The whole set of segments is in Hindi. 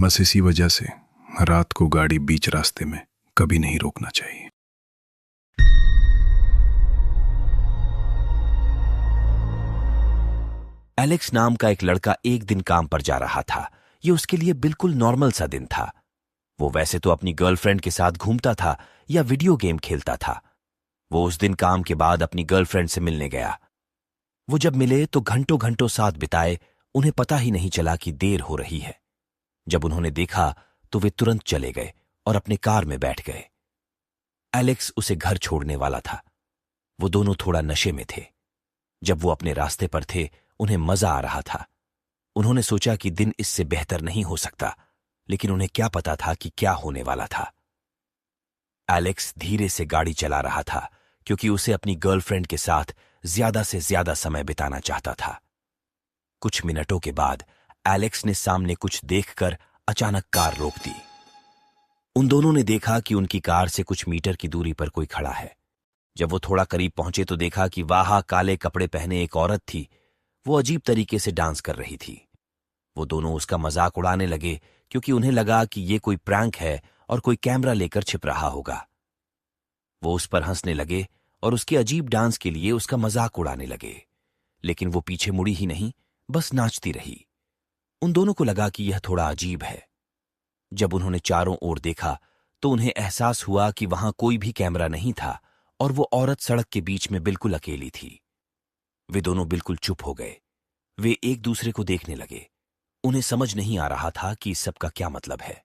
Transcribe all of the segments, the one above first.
बस इसी वजह से रात को गाड़ी बीच रास्ते में कभी नहीं रोकना चाहिए। एलेक्स नाम का एक लड़का एक दिन काम पर जा रहा था। ये उसके लिए बिल्कुल नॉर्मल सा दिन था। वो वैसे तो अपनी गर्लफ्रेंड के साथ घूमता था या वीडियो गेम खेलता था। वो उस दिन काम के बाद अपनी गर्लफ्रेंड से मिलने गया। वो जब मिले तो घंटों घंटों साथ बिताए। उन्हें पता ही नहीं चला कि देर हो रही है। जब उन्होंने देखा तो वे तुरंत चले गए और अपने कार में बैठ गए। एलेक्स उसे घर छोड़ने वाला था। वो दोनों थोड़ा नशे में थे। जब वो अपने रास्ते पर थे उन्हें मजा आ रहा था। उन्होंने सोचा कि दिन इससे बेहतर नहीं हो सकता, लेकिन उन्हें क्या पता था कि क्या होने वाला था। एलेक्स धीरे से गाड़ी चला रहा था क्योंकि उसे अपनी गर्लफ्रेंड के साथ ज्यादा से ज्यादा समय बिताना चाहता था। कुछ मिनटों के बाद एलेक्स ने सामने कुछ देखकर अचानक कार रोक दी। उन दोनों ने देखा कि उनकी कार से कुछ मीटर की दूरी पर कोई खड़ा है। जब वो थोड़ा करीब पहुंचे तो देखा कि वहां काले कपड़े पहने एक औरत थी। वो अजीब तरीके से डांस कर रही थी। वो दोनों उसका मजाक उड़ाने लगे क्योंकि उन्हें लगा कि ये कोई प्रैंक है और कोई कैमरा लेकर छिप रहा होगा। वो उस पर हंसने लगे और उसके अजीब डांस के लिए उसका मजाक उड़ाने लगे, लेकिन वो पीछे मुड़ी ही नहीं, बस नाचती रही। उन दोनों को लगा कि यह थोड़ा अजीब है। जब उन्होंने चारों ओर देखा तो उन्हें एहसास हुआ कि वहां कोई भी कैमरा नहीं था और वो औरत सड़क के बीच में बिल्कुल अकेली थी। वे दोनों बिल्कुल चुप हो गए। वे एक दूसरे को देखने लगे। उन्हें समझ नहीं आ रहा था कि इस सब का क्या मतलब है।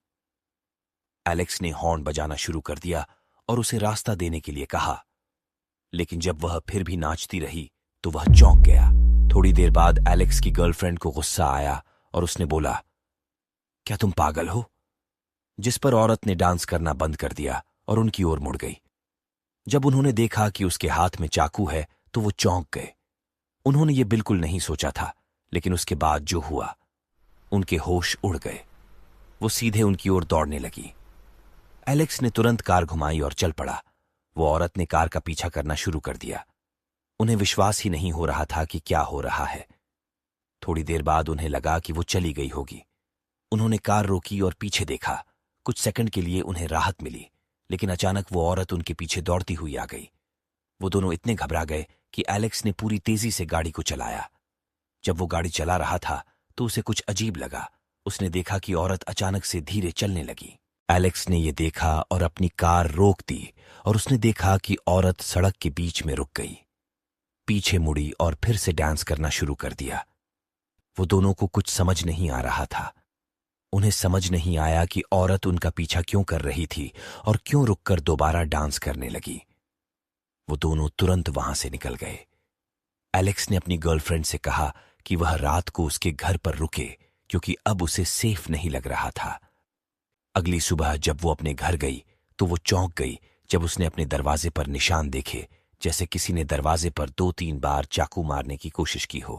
एलेक्स ने हॉर्न बजाना शुरू कर दिया और उसे रास्ता देने के लिए कहा, लेकिन जब वह फिर भी नाचती रही तो वह चौंक गया। थोड़ी देर बाद एलेक्स की गर्लफ्रेंड को गुस्सा आया और उसने बोला, क्या तुम पागल हो? जिस पर औरत ने डांस करना बंद कर दिया और उनकी ओर मुड़ गई। जब उन्होंने देखा कि उसके हाथ में चाकू है तो वो चौंक गए। उन्होंने ये बिल्कुल नहीं सोचा था, लेकिन उसके बाद जो हुआ, उनके होश उड़ गए। वो सीधे उनकी ओर दौड़ने लगी। एलेक्स ने तुरंत कार घुमाई और चल पड़ा। वो औरत ने कार का पीछा करना शुरू कर दिया। उन्हें विश्वास ही नहीं हो रहा था कि क्या हो रहा है। थोड़ी देर बाद उन्हें लगा कि वो चली गई होगी। उन्होंने कार रोकी और पीछे देखा। कुछ सेकंड के लिए उन्हें राहत मिली, लेकिन अचानक वो औरत उनके पीछे दौड़ती हुई आ गई। वो दोनों इतने घबरा गए कि एलेक्स ने पूरी तेजी से गाड़ी को चलाया। जब वो गाड़ी चला रहा था तो उसे कुछ अजीब लगा। उसने देखा कि औरत अचानक से धीरे चलने लगी। एलेक्स ने यह देखा और अपनी कार रोक दी और उसने देखा कि औरत सड़क के बीच में रुक गई, पीछे मुड़ी और फिर से डांस करना शुरू कर दिया। वो दोनों को कुछ समझ नहीं आ रहा था। उन्हें समझ नहीं आया कि औरत उनका पीछा क्यों कर रही थी और क्यों रुककर दोबारा डांस करने लगी। वो दोनों तुरंत वहां से निकल गए। एलेक्स ने अपनी गर्लफ्रेंड से कहा कि वह रात को उसके घर पर रुके क्योंकि अब उसे सेफ नहीं लग रहा था। अगली सुबह जब वो अपने घर गई तो वो चौंक गई जब उसने अपने दरवाजे पर निशान देखे, जैसे किसी ने दरवाजे पर 2-3 बार चाकू मारने की कोशिश की हो।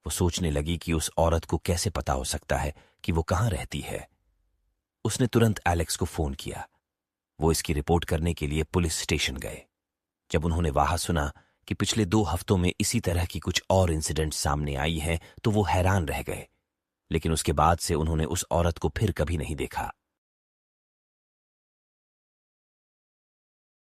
वो सोचने लगी कि उस औरत को कैसे पता हो सकता है कि वो कहां रहती है। उसने तुरंत एलेक्स को फोन किया। वो इसकी रिपोर्ट करने के लिए पुलिस स्टेशन गए। जब उन्होंने वहां सुना कि पिछले 2 हफ्तों में इसी तरह की कुछ और इंसिडेंट सामने आई हैं तो वो हैरान रह गए, लेकिन उसके बाद से उन्होंने उस औरत को फिर कभी नहीं देखा।